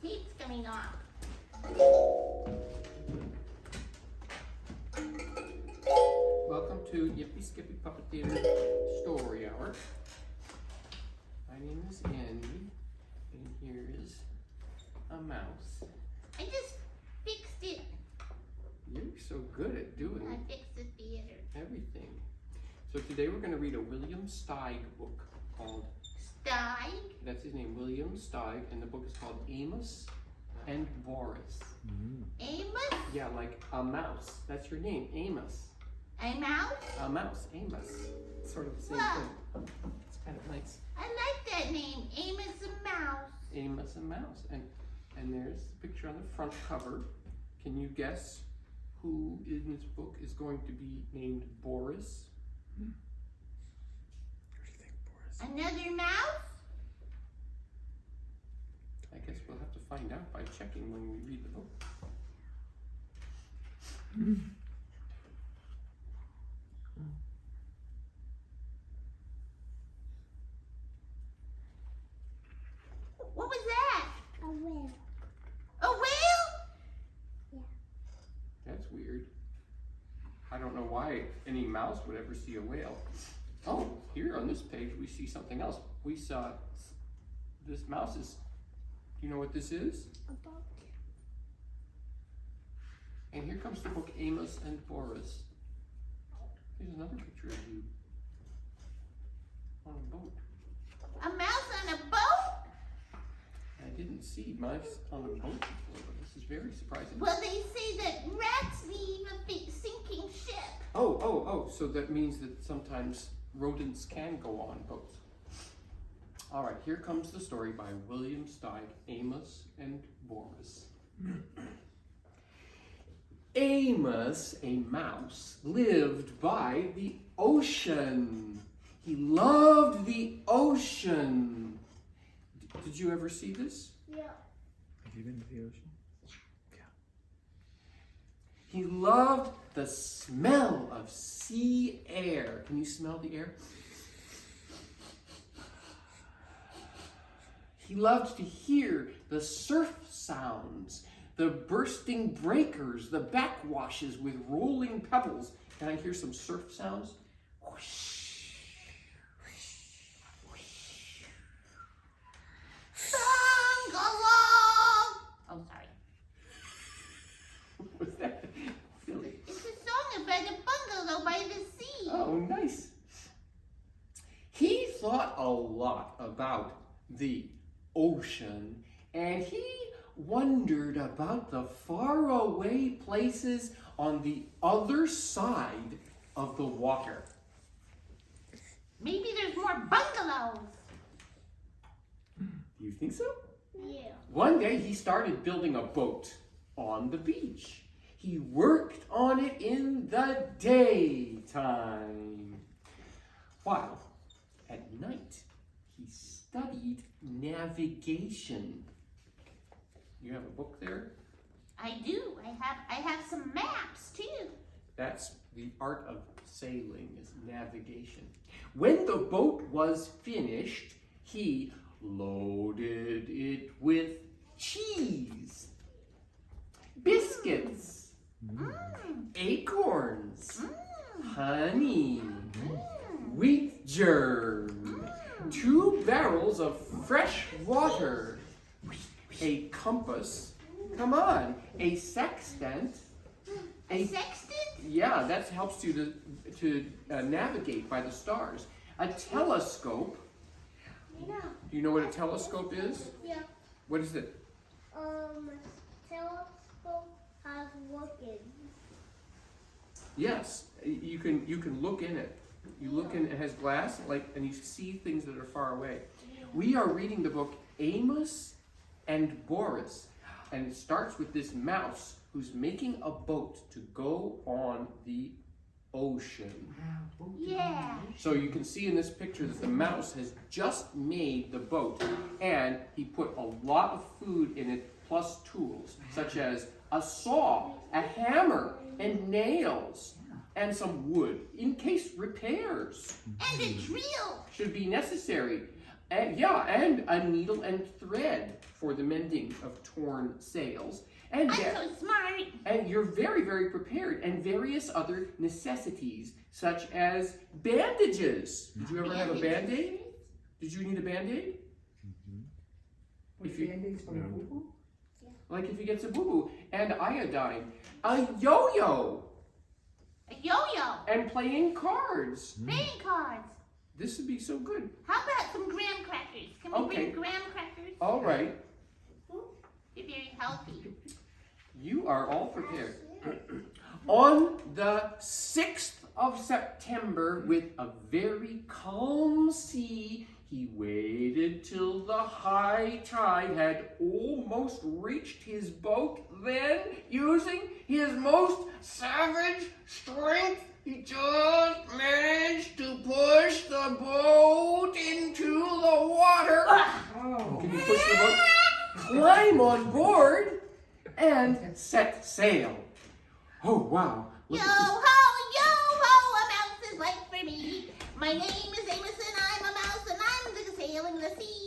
tape's coming off. Welcome to Yippee Skippy Puppet Theater Story Hour. My name is Andy, and here is a mouse. I just fixed it. You're so good at doing I fixed the theater. everything. So today we're going to read a William Steig book called Steig? That's his name, William Steig, and the book is called Amos and Boris. Amos? Yeah, like a mouse. That's your name, Amos. A mouse? A mouse, Amos. It's sort of the same Wow. thing. It's kind of nice. I like that name, Amos and Mouse. Amos and Mouse. And there's the picture on the front cover. Can you guess who in this book is going to be named Boris? What do you think, Boris? Another mouse? I guess we'll have to find out by checking when we read the book. What was that? A whale. A whale? That's weird. I don't know why any mouse would ever see a whale. Oh, here on this page we see something else. We saw this mouse is, do you know what this is? A boat. And here comes the book Amos and Boris. Here's another picture of you on a boat. A mouse on a boat? I didn't see mice on a boat before, but this is very surprising. Well, they say that rats leave a big sinking ship. Oh, so that means that sometimes rodents can go on boats. All right, here comes the story by William Steig, Amos and Boris. Amos, a mouse, lived by the ocean. He loved the ocean. Did you ever see this? Yeah. Have you been to the ocean? He loved the smell of sea air. Can you smell the air? He loved to hear the surf sounds, the bursting breakers, the backwashes with rolling pebbles. Can I hear some surf sounds? Whoosh, whoosh, whoosh. Bungalow! Oh, sorry. What was that? Really? It's a song about a bungalow by the sea. Oh, nice. He thought a lot about the ocean, and he wondered about the faraway places on the other side of the water. Maybe there's more bungalows. Do you think so? Yeah. One day he started building a boat on the beach. He worked on it in the daytime, while at night he studied navigation. You have a book there? I do. I have some maps too. That's the art of sailing, is navigation. When the boat was finished, he loaded it with cheese, biscuits, acorns, honey, wheat germ, 2 barrels of fresh water, a compass, come on, a sextant. A sextant? Yeah, that helps you to navigate by the stars. A telescope. Yeah. Do you know what a telescope is? Yeah. What is it? Telescope has looking. Yes, you can look in it. You look in, it has glass, and you see things that are far away. We are reading the book Amos and Boris, and it starts with this mouse who's making a boat to go on the ocean. Yeah. So you can see in this picture that the mouse has just made the boat, and he put a lot of food in it, plus tools, such as a saw, a hammer, and nails, and some wood in case repairs And a drill. should be necessary. and a needle and thread for the mending of torn sails. And I'm so smart. and you're very, very prepared, and various other necessities, such as bandages. Did you ever have a Band-Aid? Did you need a Band-Aid? With Band-Aids from Google? Like if you get some boo-boo. And iodine. A yo-yo. A yo-yo. And playing cards. Playing cards. This would be so good. How about some graham crackers? Can we Okay. bring graham crackers? All right. They're very healthy. You are all prepared. On the 6th of September, with a very calm sea, he waited till the high tide had almost reached his boat. Then, using his most savage strength, he just managed to push the boat into the water. Oh. Can you push the boat? Climb on board and set sail. Oh, wow. Yo Look at this. ho, a mouse is life for me. My name is Amos and I'm a mouse and I'm sailing the sea.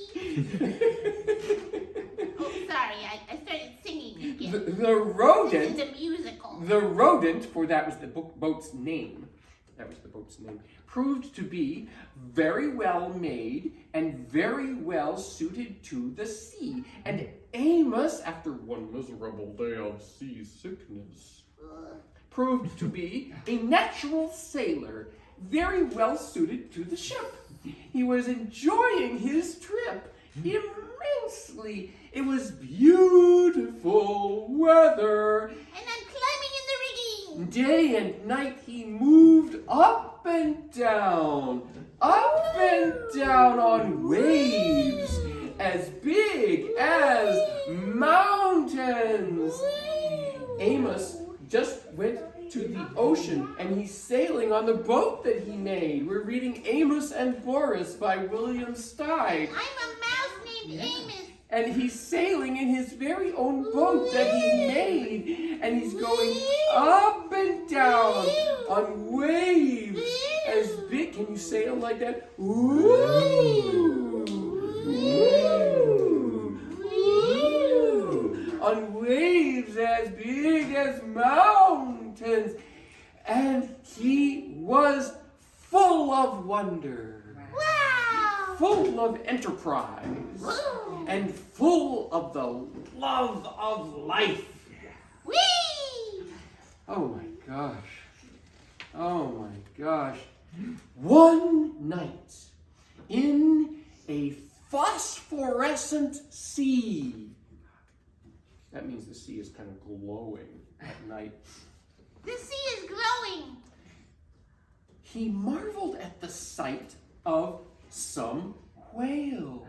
Oh, sorry, I started singing again. The This rodent, is a musical. the rodent, for that was the boat's name, proved to be very well made and very well suited to the sea. And Amos, after one miserable day of seasickness, proved to be a natural sailor, very well suited to the ship. He was enjoying his trip immensely. It was beautiful weather. And I'm climbing in the rigging. Day and night he moved up and down on waves as big as mountains. Amos just went to the ocean and he's sailing on the boat that he made. We're reading Amos and Boris by William Steig. I'm a mouse named Amos. And he's sailing in his very own boat that he made. And he's going up and down on waves as big. Can you sail like that? Ooh. Ooh. Ooh. On waves as big as mountains. And he was full of wonder. Wow. Full of enterprise. Woo. And full of the love of life. Whee! Oh my gosh. Oh my gosh. One night in a phosphorescent sea. That means the sea is kind of glowing at night. The sea is glowing. He marveled at the sight of some whales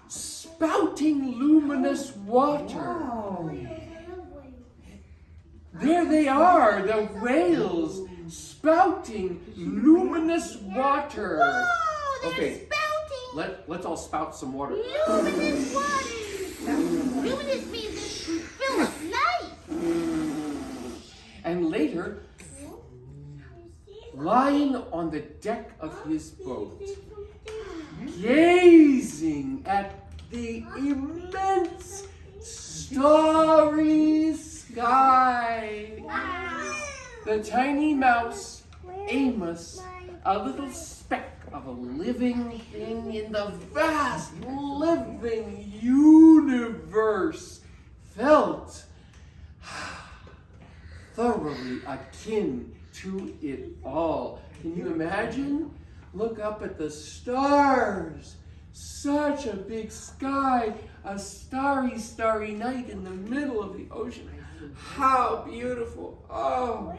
spouting luminous water. Wow. There they are, the whales spouting luminous water. Whoa, they're Okay. spouting Let's all spout some water. luminous water. Luminous means it's filled with light. And later, lying on the deck of his boat, gazing at the immense starry sky, the tiny mouse, Amos, a little speck of a living thing in the vast living universe, felt thoroughly akin to it all. Can you imagine? Look up at the stars. Such a big sky, a starry, starry night in the middle of the ocean. How beautiful. Oh.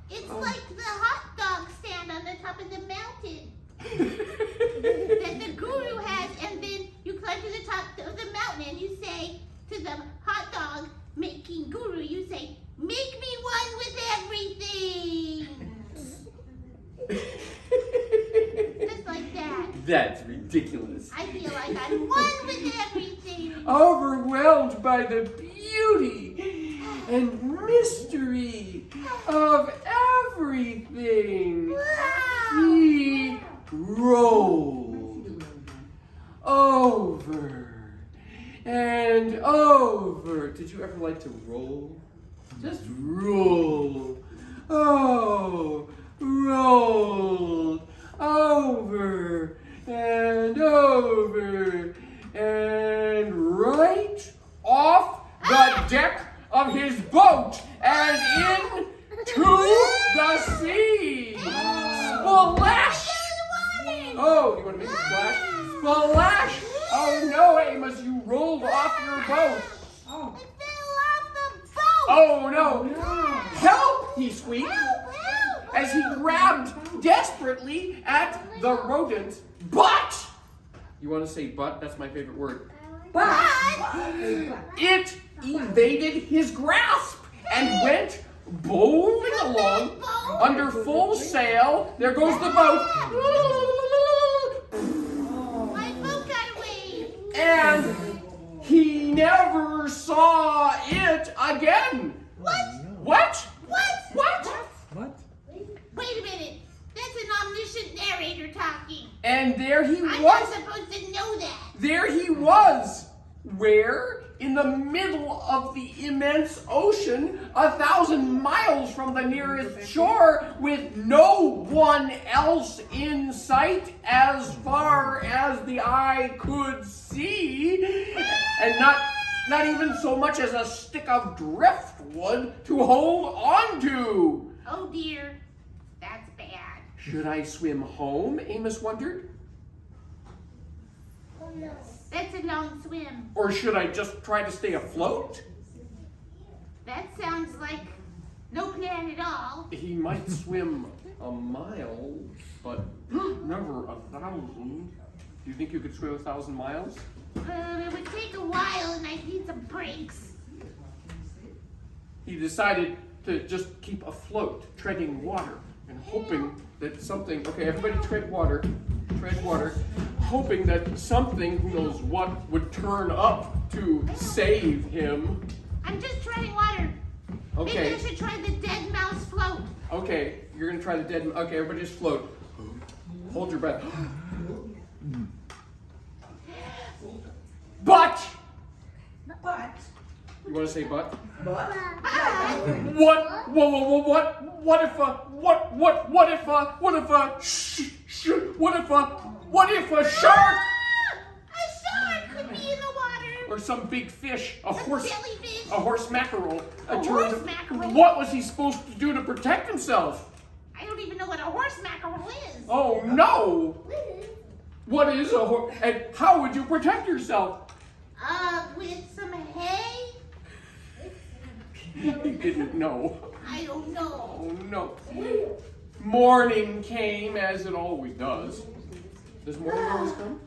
It's like the hot dog stand on the top of the mountain that the guru has, and then you climb to the top of the mountain and you say to the hot dog making guru, you say, "Make me one with everything." Just like that. That's ridiculous. I feel like I'm one with everything. Overwhelmed by the beauty and mystery of everything, Wow. he rolled over and over. Did you ever like to roll? Just roll. Oh, rolled over and over and right off the deck of his boat and into the sea. Splash! Oh, you want to make a splash? Splash! Oh no, Amos, you rolled off your boat. Oh. I fell off the boat. Oh no! No. Help! He squeaked Help! as he grabbed desperately at the rodent. But! You want to say but? That's my favorite word. But. It evaded his grasp and went bowling along under full sail. There goes the boat. My boat got away. And he never saw it again. What? What? What? What? What? Wait a minute. That's an omniscient narrator talking. And there he I'm not was. supposed to know that. There he was. Where? In the middle of the immense ocean, 1,000 miles from the nearest shore, with no one else in sight as far as the eye could see, and not even so much as a stick of driftwood to hold on to. Oh dear. That's bad. Should I swim home? Amos wondered. Oh no. That's a long swim. Or should I just try to stay afloat? That sounds like no plan at all. He might swim a mile, but never 1,000. Do you think you could swim 1,000 miles? It would take a while and I need some breaks. He decided to just keep afloat, treading water, and hoping that something, okay, everybody tread water, hoping that something, who knows what, would turn up to save him. I'm just treading water. Okay. Maybe I should try the dead mouse float. Okay, you're gonna try the dead, okay, everybody just float. Hold your breath. But! But. You wanna say but? But. What if a shark A shark could be in the water. or some big fish, a Jellyfish. horse mackerel, A horse mackerel? What was he supposed to do to protect himself? I don't even know what a horse mackerel is. Oh no! What is a horse? And how would you protect yourself? With some hay? He didn't know. I don't know. Oh no. Morning came as it always does. Does morning always come?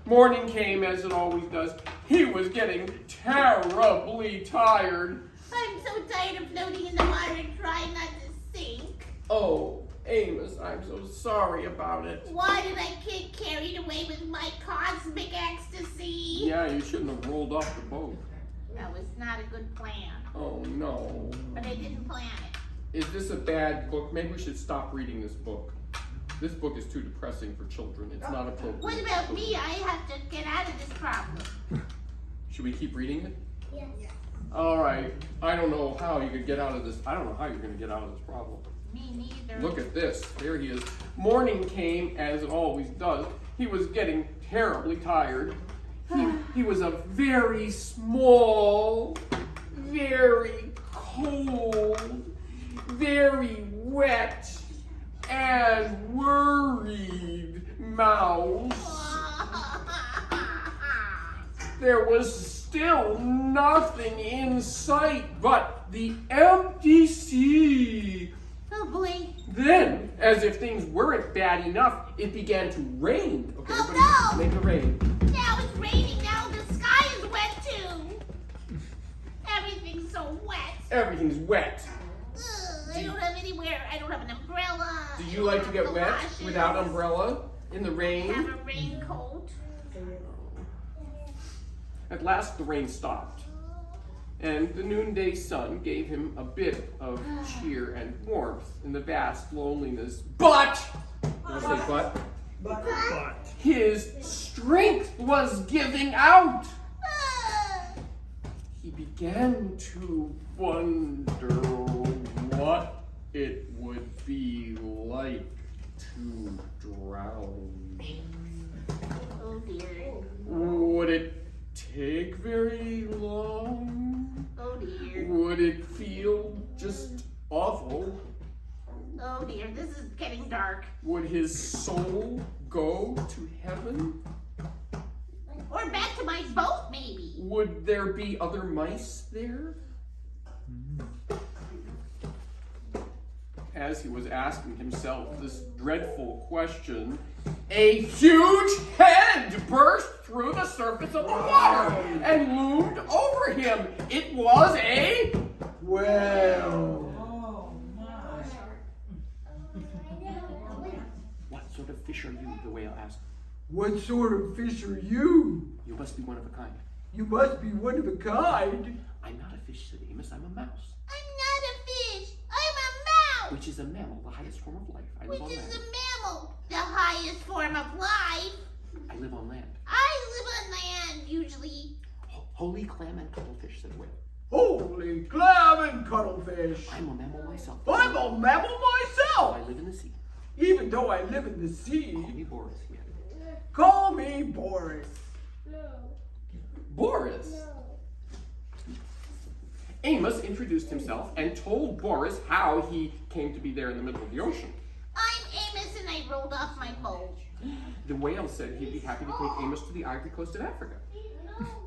Morning came as it always does. He was getting terribly tired. I'm so tired of floating in the water and trying not to sink. Oh, Amos, I'm so sorry about it. Why did I get carried away with my cosmic ecstasy? Yeah, you shouldn't have rolled off the boat. That was not a good plan, Oh no. but I didn't plan it. Is this a bad book? Maybe we should stop reading this book. This book is too depressing for children. It's not appropriate. What about me? I have to get out of this problem. Should we keep reading it? Yes. All right. I don't know how you could get out of this. I don't know how you're going to get out of this problem. Me neither. Look at this. There he is. Morning came as it always does. He was getting terribly tired. He was a very small, very cold, very wet, and worried mouse. There was still nothing in sight but the empty sea. Oh boy. Then, as if things weren't bad enough, it began to rain. Okay, Oh, everybody no! make the rain. Now it's raining. Now the sky is wet too. Everything's so wet. Everything's wet. I don't have anywhere. I don't have an umbrella. Do you like to get wet Galoshes. without umbrella in the I rain? have a raincoat. At last the rain stopped, and the noonday sun gave him a bit of cheer and warmth in the vast loneliness. But, you want to say but? But. But. His strength was giving out. He began to wonder what it would be like to drown. Oh dear. Would it take very long? Oh dear. Would it feel just awful? Oh dear, this is getting dark. Would his soul go to heaven? Or back to my boat, maybe. Would there be other mice there? As he was asking himself this dreadful question, a huge head burst through the surface of the water and loomed over him. It was a whale. Oh my. What sort of fish are you? The whale asked. What sort of fish are you? You must be one of a kind. You must be one of a kind. I'm not a fish, said Amos. I'm a mouse. I'm not a fish. I'm a mouse. Which is a mammal, the highest form of life. I live on Which is land. a mammal, the highest form of life. I live on land. I live on land, usually. Holy clam and cuttlefish, said the whale. Holy clam and cuttlefish. I'm a mammal myself. I'm a mammal I myself. live in the sea. Even though I live in the Call sea, me Boris. Yeah. call me Boris. Boris! Amos introduced himself and told Boris how he came to be there in the middle of the ocean. I'm Amos and I rolled off my boat. The whale said he'd be happy to take Amos to the Ivory Coast of Africa,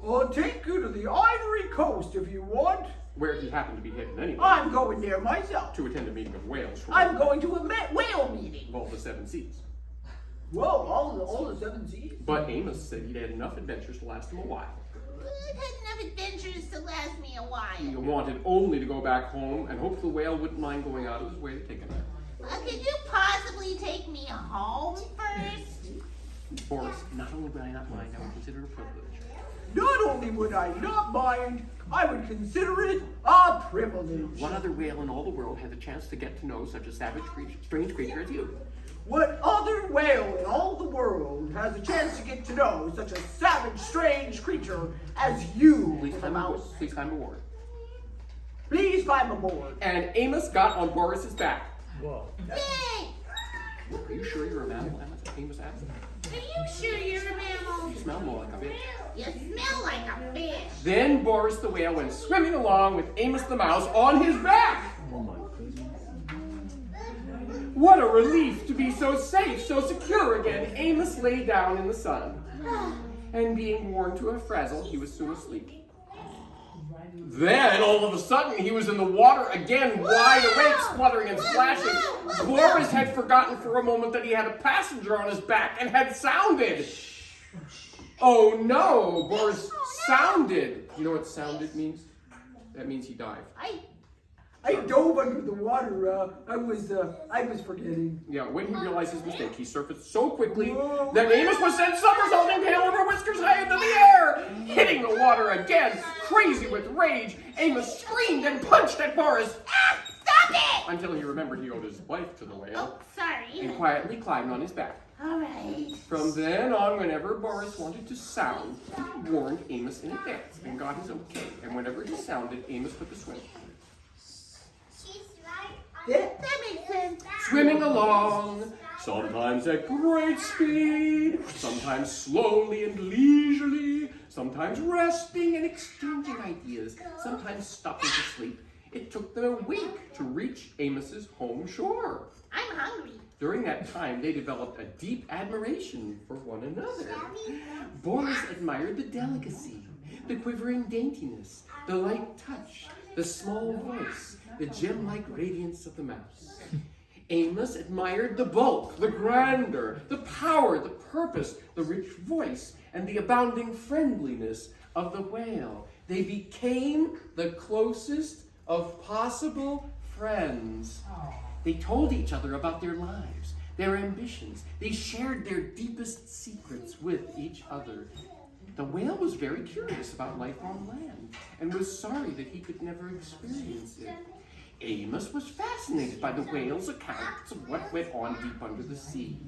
I'll take you to the Ivory Coast if you want. where he happened to be hidden anyway, I'm going there myself. to attend a meeting of whales from I'm going to a whale meeting. of all the 7 seas. Whoa, all the 7 seas? But Amos said he'd had enough adventures to last him a while. I've had enough adventures to last me a He while. wanted only to go back home and hoped the whale wouldn't mind going out of his way to take a nap. Could you possibly take me home first? Boris, not only would I not mind, I would consider it a privilege. Not only would I not mind, I would consider it a privilege. What other whale in all the world had the chance to get to know such a savage, strange creature as you? What other whale in all the world has a chance to get to know such a savage, strange creature as you, Please Mr. climb aboard. Mouse? Please climb aboard. Please climb aboard. And Amos got on Boris's back. Whoa. Yay! Are you sure you're a mammal? Amos asked. Are you sure you're a mammal? You smell more like a fish. You smell like a fish. Then Boris the whale went swimming along with Amos the mouse on his back. Oh my goodness. What a relief to be so safe, so secure again. Amos lay down in the sun, and being warmed to a frazzle, he was soon asleep. Then, all of a sudden, he was in the water again, wide awake, spluttering and splashing. Boris had forgotten for a moment that he had a passenger on his back and had sounded. Oh no, Boris sounded. You know what sounded means? That means he dived. I dove under the water. I was forgetting. Yeah, when he realized his mistake, he surfaced so quickly that Amos was sent somersaulting tail over whiskers high into the air, hitting the water again. Crazy with rage, Amos screamed and punched at Boris Ah, stop it! until he remembered he owed his life to the whale Oh, sorry. and quietly climbed on his back. All right. From then on, whenever Boris wanted to sound, he warned Amos in advance and got his okay. And whenever he sounded, Amos took a swim. That makes sense. Swimming along, sometimes at great speed, sometimes slowly and leisurely, sometimes resting and exchanging ideas, sometimes stopping to sleep. It took them a week to reach Amos's home shore. I'm hungry. During that time, they developed a deep admiration for one another. Boris admired the delicacy, the quivering daintiness, the light touch, the small voice, the gem-like radiance of the mouse. Amos admired the bulk, the grandeur, the power, the purpose, the rich voice, and the abounding friendliness of the whale. They became the closest of possible friends. They told each other about their lives, their ambitions. They shared their deepest secrets with each other. The whale was very curious about life on land and was sorry that he could never experience it. Amos was fascinated by the whale's accounts of what went on deep under the sea.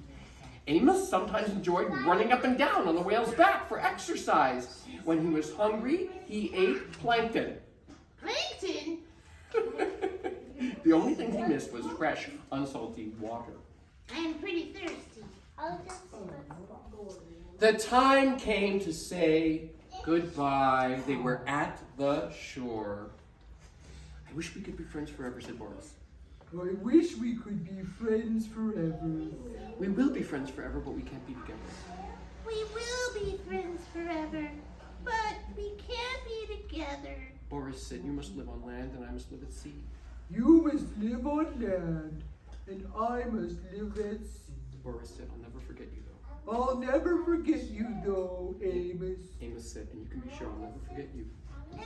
Amos sometimes enjoyed running up and down on the whale's back for exercise. When he was hungry, he ate plankton. Plankton? The only thing he missed was fresh, unsalty water. I am pretty thirsty. I'll just The time came to say goodbye. They were at the shore. I wish we could be friends forever, said Boris. I wish we could be friends forever. We will be friends forever, but we can't be together. We will be friends forever, but we can't be together. Boris said, you must live on land and I must live at sea. You must live on land, and I must live at sea. Boris said, I'll never forget you though. I'll never forget you though, Amos. Amos said, and you can be sure I'll never forget you. And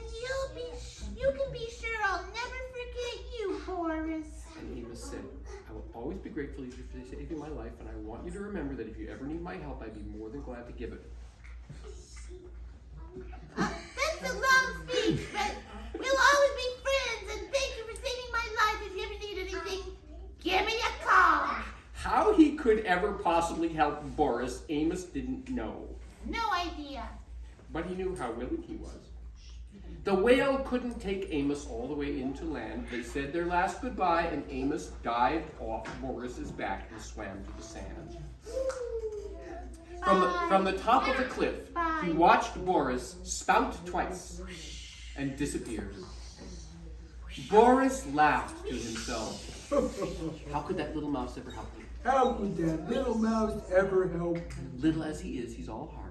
you can be sure I'll never forget you, Boris. And Amos said, I will always be grateful to you for saving my life, and I want you to remember that if you ever need my help, I'd be more than glad to give it. That's a long speech, but we'll always be friends, and thank you for saving my life. If you ever need anything, give me a call. How he could ever possibly help Boris, Amos didn't know. No idea. But he knew how willing he was. The whale couldn't take Amos all the way into land. They said their last goodbye, and Amos dived off Boris's back and swam to the sand. From the top of the cliff, he watched Boris spout twice and disappear. Boris laughed to himself. How could that little mouse ever help me? How could that little mouse ever help me? Little as he is, he's all heart.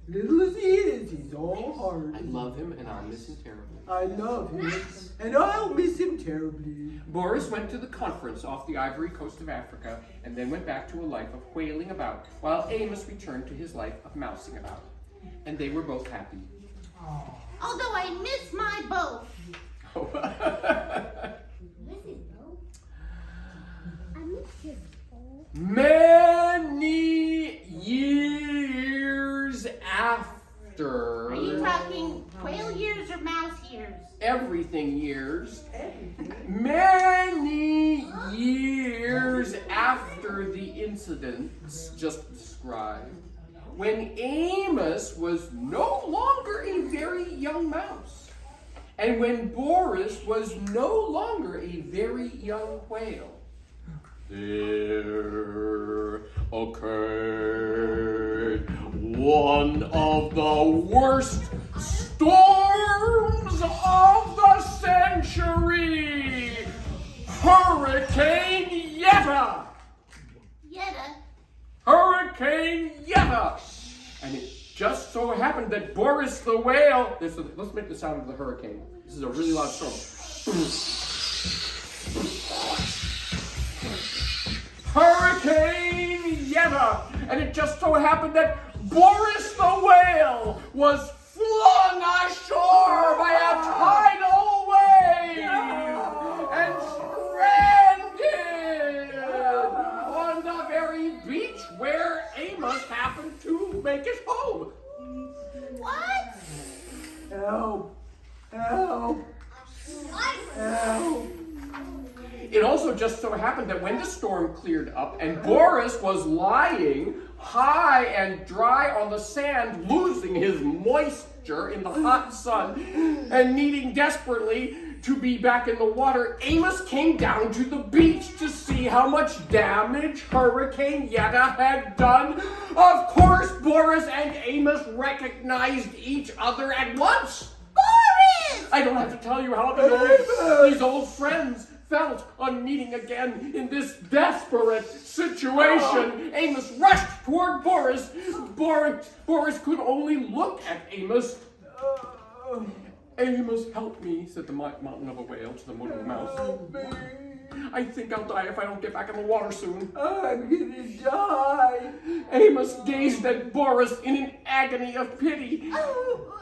Little as he is, he's all heart. I love him and I'll miss him terribly. I love him, and I'll miss him terribly. Boris went to the conference off the Ivory Coast of Africa and then went back to a life of whaling about, while Amos returned to his life of mousing about. And they were both happy. Although I miss my boat. I miss his bowl. Many years after. Are you talking whale years or mouse years? Everything years. Many years after the incidents just described, when Amos was no longer a very young mouse, and when Boris was no longer a very young whale, there occurred one of the worst storms of the century, Hurricane Yetta. Yetta. Hurricane Yetta. And it just so happened that Boris the whale, let's make the sound of the hurricane. This is a really loud storm. Hurricane Yetta. And it just so happened that Boris the whale was flung ashore by a tidal wave and stranded on the very beach where Amos happened to make his home. What? Help! Help! Help! It also just so happened that when the storm cleared up and Boris was lying high and dry on the sand, losing his moisture in the hot sun and needing desperately to be back in the water, Amos came down to the beach to see how much damage Hurricane Yetta had done. Of course, Boris and Amos recognized each other at once. Boris! I don't have to tell you how these old friends felt on meeting again in this desperate situation. Amos rushed toward Boris. Boris could only look at Amos. Amos, help me, said the mountain of a whale to the moon of a mouse. Help me! I think I'll die if I don't get back in the water soon. I'm gonna die! Amos gazed at Boris in an agony of pity. Oh!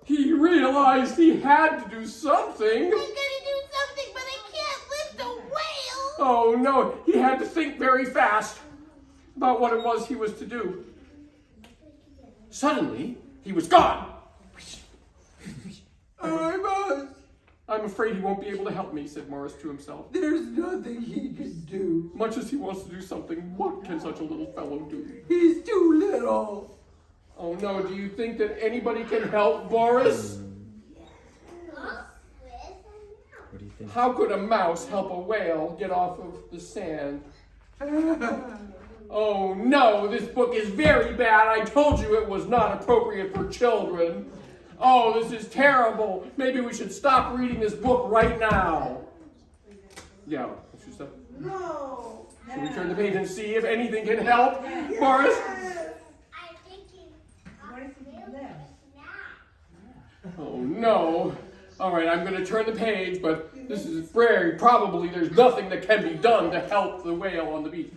He realized he had to do something. I'm gonna do something, but I can't lift a whale! Oh no, he had to think very fast about what it was he was to do. Suddenly, he was gone. I'm afraid he won't be able to help me, said Morris to himself. There's nothing he can do. Much as he wants to do something, what can such a little fellow do? He's too little. Oh no, do you think that anybody can help Boris? What do you think? How could a mouse help a whale get off of the sand? Oh no, this book is very bad. I told you it was not appropriate for children. Oh, this is terrible. Maybe we should stop reading this book right now. Yeah, let's just stop. No. Should we turn the page and see if anything can help? Boris? I'm thinking What if he left? Oh no. All right, I'm going to turn the page, but this is very probably there's nothing that can be done to help the whale on the beach.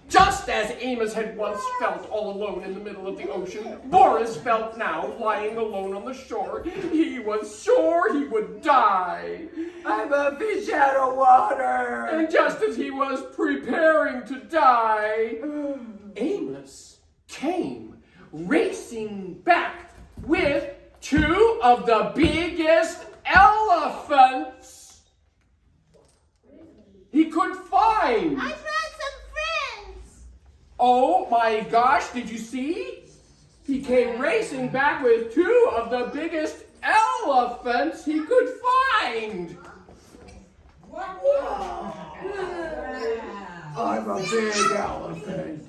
Just as Amos had once felt all alone in the middle of the ocean, Boris felt now lying alone on the shore. He was sure he would die. I'm a fish out of water. And just as he was preparing to die, Amos came racing back with 2 of the biggest elephants he could find. I brought some friends. Oh my gosh, did you see? He came racing back with 2 of the biggest elephants he could find. I'm a big elephant.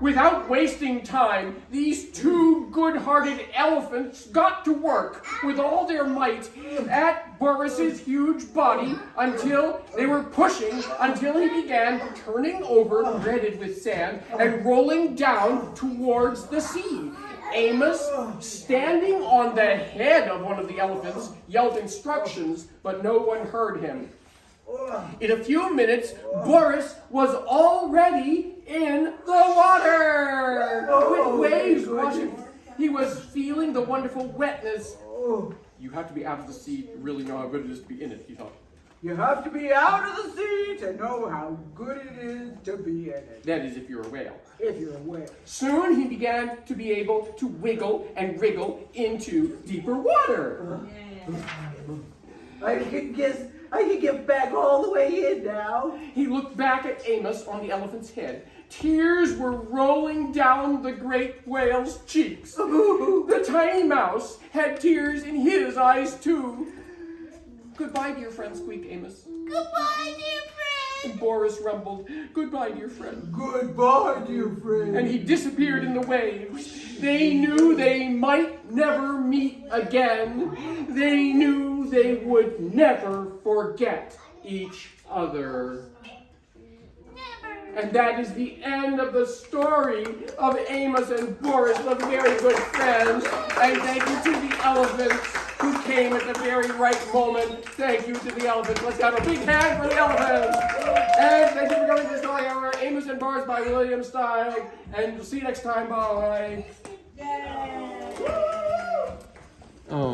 Without wasting time, these 2 good-hearted elephants got to work with all their might at Boris's huge body until they were pushing until he began turning over, redded with sand, and rolling down towards the sea. Amos, standing on the head of one of the elephants, yelled instructions, but no one heard him. In a few minutes, Boris was already in the water with waves washing. He was feeling the wonderful wetness. You have to be out of the sea to really know how good it is to be in it, he thought. You have to be out of the sea to know how good it is to be in it. That is, if you're a whale. If you're a whale. Soon he began to be able to wiggle and wriggle into deeper water. I can get back all the way in now. He looked back at Amos on the elephant's head. Tears were rolling down the great whale's cheeks. The tiny mouse had tears in his eyes too. Goodbye, dear friend, squeaked Amos. Goodbye, dear friend. And Boris rumbled, goodbye, dear friend. Goodbye, dear friend. And he disappeared in the waves. They knew they might never meet again. They knew they would never forget each other. And that is the end of the story of Amos and Boris, the very good friends. And thank you to the elephants who came at the very right moment. Thank you to the elephants. Let's have a big hand for the elephants. And thank you for coming to the story hour, Amos and Boris by William Steig. And we'll see you next time. Bye. Yay. Oh.